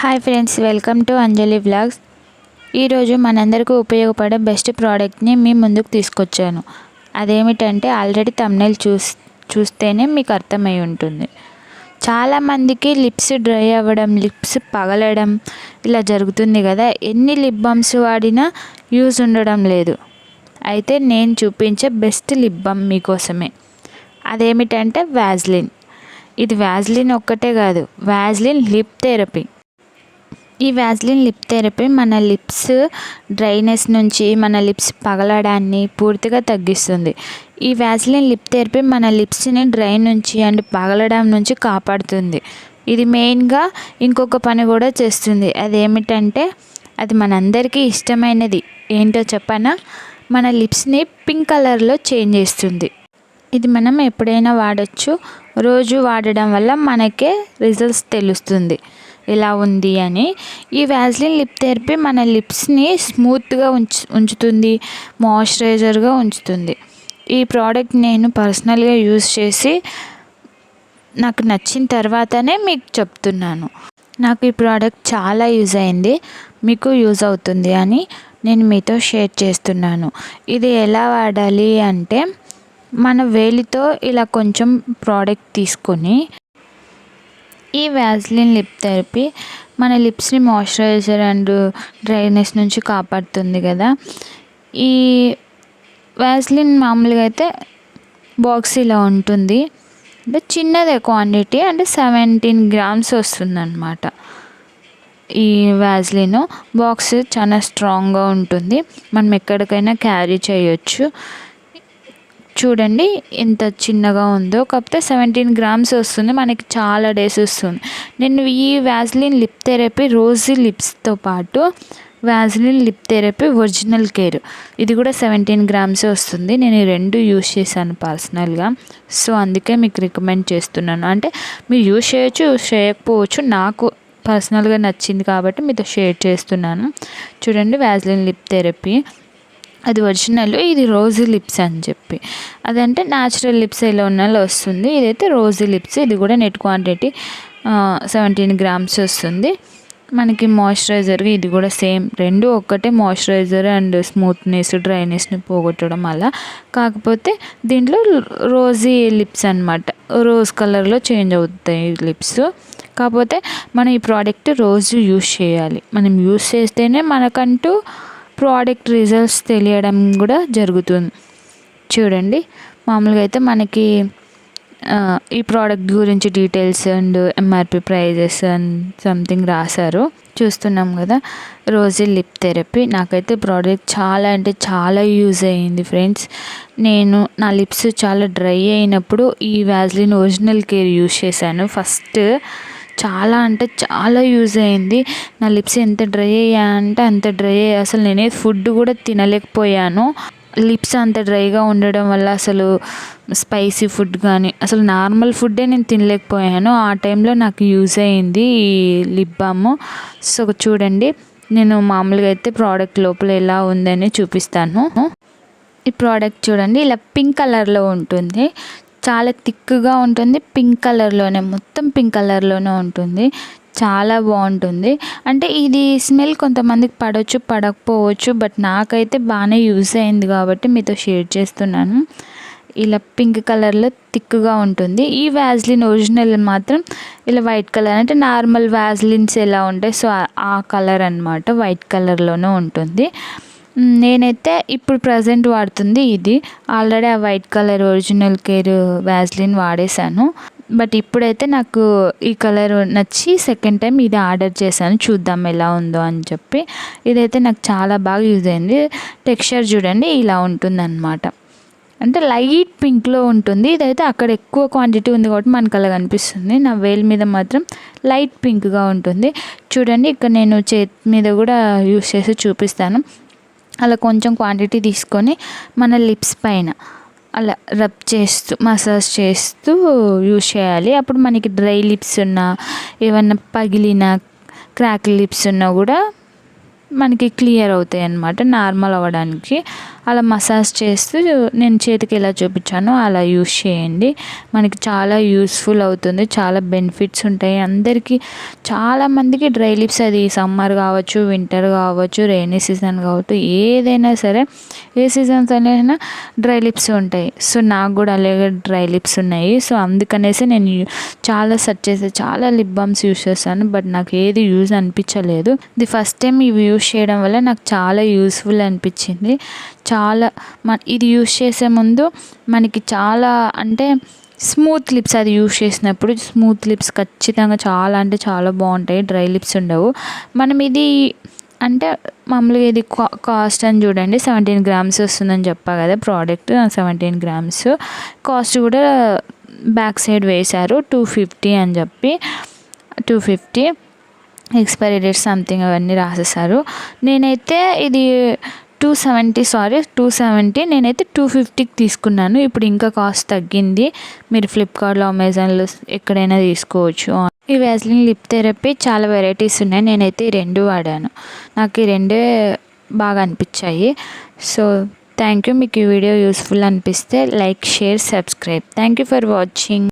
Hi friends, welcome to Anjali vlogs. ఈరోజు మనందరికీ ఉపయోగపడే బెస్ట్ ప్రోడక్ట్ని మీ ముందుకు తీసుకొచ్చాను. అదేమిటంటే ఆల్రెడీ థంబ్నెయిల్ చూస్తేనే మీకు అర్థమై ఉంటుంది. చాలామందికి లిప్స్ డ్రై అవ్వడం, లిప్స్ పగలడం ఇలా జరుగుతుంది కదా. ఎన్ని లిప్ బామ్స్ వాడినా యూజ్ ఉండడం లేదు. అయితే నేను చూపించే బెస్ట్ లిప్ బామ్ మీకోసమే. అదేమిటంటే వ్యాజ్లిన్. ఇది వ్యాజ్లిన్ ఒక్కటే కాదు, వ్యాజ్లిన్ లిప్ థెరపీ. ఈ వ్యాజ్లిన్ లిప్ థెరపీ మన లిప్స్ డ్రైనెస్ నుంచి, మన లిప్స్ పగలడాన్ని పూర్తిగా తగ్గిస్తుంది. ఈ వ్యాజ్లిన్ లిప్ థెరపీ మన లిప్స్ని డ్రై నుంచి అండ్ పగలడం నుంచి కాపాడుతుంది. ఇది మెయిన్గా ఇంకొక పని కూడా చేస్తుంది. అదేమిటంటే అది మనందరికీ ఇష్టమైనది. ఏంటో చెప్పనా? మన లిప్స్ని పింక్ కలర్లో చేంజ్ చేస్తుంది. ఇది మనం ఎప్పుడైనా వాడచ్చు. రోజు వాడడం వల్ల మనకే రిజల్ట్స్ తెలుస్తుంది ఎలా ఉంది అని. ఈ వ్యాజ్లిన్ లిప్ థెరపీ మన లిప్స్ని స్మూత్గా ఉంచుతుంది, మాయిశ్చరైజర్గా ఉంచుతుంది. ఈ ప్రోడక్ట్ నేను పర్సనల్గా యూజ్ చేసి నాకు నచ్చిన తర్వాతనే మీకు చెప్తున్నాను. నాకు ఈ ప్రోడక్ట్ చాలా యూజ్ అయింది, మీకు యూజ్ అవుతుంది అని నేను మీతో షేర్ చేస్తున్నాను. ఇది ఎలా వాడాలి అంటే, మన వేలితో ఇలా కొంచెం ప్రోడక్ట్ తీసుకొని, ఈ వ్యాజ్లిన్ లిప్ థెరపీ మన లిప్స్ని మాయిశ్చరైజర్ అండ్ డ్రైనెస్ నుంచి కాపాడుతుంది కదా. ఈ వ్యాజ్లిన్ మామూలుగా అయితే బాక్స్ ఇలా ఉంటుంది, అంటే చిన్నదే క్వాంటిటీ, అంటే 17 grams వస్తుందన్నమాట. ఈ వ్యాజ్లిన్ బాక్స్ చాలా స్ట్రాంగ్గా ఉంటుంది, మనం ఎక్కడికైనా క్యారీ చేయొచ్చు. చూడండి ఎంత చిన్నగా ఉందో. కాకపోతే 17 grams వస్తుంది, మనకి చాలా డేస్ వస్తుంది. నేను ఈ వ్యాజ్లిన్ లిప్ థెరపీ రోజీ లిప్స్తో పాటు Vaseline lip therapy original care, ఇది కూడా 17 grams వస్తుంది. నేను ఈ రెండు యూజ్ చేశాను పర్సనల్గా, సో అందుకే మీకు రికమెండ్ చేస్తున్నాను. అంటే మీరు యూజ్ చేయొచ్చు, యూజ్ చేయకపోవచ్చు. నాకు పర్సనల్గా నచ్చింది కాబట్టి మీతో షేర్ చేస్తున్నాను. చూడండి, వ్యాజ్లిన్ లిప్ థెరపీ అది ఒరిజినల్, ఇది రోజీ లిప్స్ అని చెప్పి. అదంటే న్యాచురల్ లిప్స్ ఎలా ఉన్నాలో వస్తుంది. ఇదైతే రోజీ లిప్స్, ఇది కూడా నెట్ క్వాంటిటీ 17 grams వస్తుంది. మనకి మాయిశ్చరైజర్గా ఇది కూడా సేమ్, రెండు ఒక్కటే, మాయిశ్చరైజర్ అండ్ స్మూత్నెస్, డ్రైనెస్ని పోగొట్టడం అలా. కాకపోతే దీంట్లో రోజీ లిప్స్ అనమాట, రోజ్ కలర్లో చేంజ్ అవుతాయి లిప్స్. కాకపోతే మనం ఈ ప్రోడక్ట్ రోజు యూజ్ చేయాలి. మనం యూజ్ చేస్తేనే మనకంటూ ప్రోడక్ట్ రిజల్ట్స్ తెలియడం కూడా జరుగుతుంది. చూడండి, మామూలుగా అయితే మనకి ఈ ప్రోడక్ట్ గురించి details and MRP prices and something రాశారు, చూస్తున్నాం కదా. రోజీ లిప్ థెరపీ నాకైతే ప్రోడక్ట్ చాలా అంటే చాలా యూజ్ అయ్యింది ఫ్రెండ్స్. నేను నా లిప్స్ చాలా డ్రై అయినప్పుడు ఈ వ్యాజ్లిన్ ఒరిజినల్ కేర్ యూజ్ చేశాను ఫస్ట్. చాలా అంటే చాలా యూజ్ అయింది. నా లిప్స్ ఎంత డ్రై అయ్యా అంటే అంత డ్రై అయ్యా, అసలు నేనే ఫుడ్ కూడా తినలేకపోయాను. లిప్స్ అంత డ్రైగా ఉండడం వల్ల అసలు స్పైసీ ఫుడ్ కానీ అసలు నార్మల్ ఫుడ్డే నేను తినలేకపోయాను. ఆ టైంలో నాకు యూజ్ అయింది ఈ లిప్ బామ్. సో చూడండి, నేను మామూలుగా అయితే ప్రోడక్ట్ లోపల ఎలా ఉందని చూపిస్తాను. ఈ ప్రోడక్ట్ చూడండి, ఇలా పింక్ కలర్లో ఉంటుంది, చాలా థిక్గా ఉంటుంది. పింక్ కలర్లోనే, మొత్తం పింక్ కలర్లోనే ఉంటుంది. చాలా బాగుంటుంది. అంటే ఇది స్మెల్ కొంతమందికి పడవచ్చు, పడకపోవచ్చు, బట్ నాకైతే బాగానే యూజ్ అయింది కాబట్టి మీతో షేర్ చేస్తున్నాను. ఇలా పింక్ కలర్లో థిక్గా ఉంటుంది. ఈ వ్యాజ్లిన్ ఒరిజినల్ మాత్రం ఇలా వైట్ కలర్, అంటే నార్మల్ వ్యాజ్లిన్స్ ఎలా ఉంటాయి సో ఆ కలర్ అనమాట, వైట్ కలర్లోనే ఉంటుంది. నేనైతే ఇప్పుడు ప్రజెంట్ వాడుతుంది ఇది. ఆల్రెడీ ఆ white colour original care vaseline వాడేశాను, బట్ ఇప్పుడైతే నాకు ఈ కలర్ నచ్చి సెకండ్ టైం ఇది ఆర్డర్ చేశాను, చూద్దాం ఎలా ఉందో అని చెప్పి. ఇదైతే నాకు చాలా బాగా యూజ్ అయింది. టెక్స్చర్ చూడండి ఇలా ఉంటుందన్నమాట, అంటే లైట్ పింక్లో ఉంటుంది. ఇదైతే అక్కడ ఎక్కువ క్వాంటిటీ ఉంది కాబట్టి మనకు అలా కనిపిస్తుంది, నా వేల్ మీద మాత్రం లైట్ పింక్గా ఉంటుంది. చూడండి, ఇక్కడ నేను చేతి మీద కూడా యూజ్ చేసి చూపిస్తాను. అలా కొంచెం క్వాంటిటీ తీసుకొని మన లిప్స్ పైన అలా రబ్ చేస్తూ, మసాజ్ చేస్తూ యూజ్ చేయాలి. అప్పుడు మనకి డ్రై లిప్స్ ఉన్నా, ఏమన్నా పగిలిన క్రాక్ లిప్స్ ఉన్నా కూడా మనకి క్లియర్ అవుతాయి అన్నమాట, నార్మల్ అవ్వడానికి. అలా మసాజ్ చేస్తూ నేను చేతికి ఎలా చూపించానో అలా యూస్ చేయండి. మనకి చాలా యూస్ఫుల్ అవుతుంది, చాలా బెనిఫిట్స్ ఉంటాయి. అందరికీ చాలామందికి డ్రై లిప్స్, అది సమ్మర్ కావచ్చు, వింటర్ కావచ్చు, రైనీ సీజన్ కావచ్చు, ఏదైనా సరే ఏ సీజన్స్ అయినా డ్రై లిప్స్ ఉంటాయి. సో నాకు కూడా అలాగే డ్రై లిప్స్ ఉన్నాయి. సో అందుకనేసి నేను చాలా సెర్చ్ చేసి చాలా లిప్ బామ్స్ యూస్ చేస్తాను, బట్ నాకు ఏది యూజ్ అనిపించలేదు. ది ఫస్ట్ టైం ఇవి యూస్ చేయడం వల్ల నాకు చాలా యూస్ఫుల్ అనిపించింది. చాలా ఇది యూస్ చేసే ముందు మనకి చాలా అంటే స్మూత్ లిప్స్, అది యూస్ చేసినప్పుడు స్మూత్ లిప్స్ ఖచ్చితంగా చాలా అంటే చాలా బాగుంటాయి, డ్రై లిప్స్ ఉండవు. మనం ఇది అంటే మామూలుగా ఇది కాస్ట్ అని చూడండి, 17 గ్రామ్స్ వస్తుందని చెప్పా కదా ప్రోడక్ట్. 17 గ్రామ్స్ కాస్ట్ కూడా బ్యాక్ సైడ్ వేశారు 250 అని చెప్పి. 250 ఎక్స్పైరీ డేట్ సంథింగ్ అవన్నీ రాసేసారు. నేనైతే ఇది 270 నేనైతే 250కి తీసుకున్నాను. ఇప్పుడు ఇంకా కాస్ట్ తగ్గింది. మీరు ఫ్లిప్కార్ట్లో, అమెజాన్లో ఎక్కడైనా తీసుకోవచ్చు. ఈ వ్యాస్లిన్ లిప్ థెరపీ చాలా వెరైటీస్ ఉన్నాయి. నేనైతే ఈ 2 వాడాను. నాకు ఈ 2 బాగా అనిపించాయి. So thank you. మీకు ఈ వీడియో యూస్ఫుల్ అనిపిస్తే like, share, subscribe. Thank you for watching.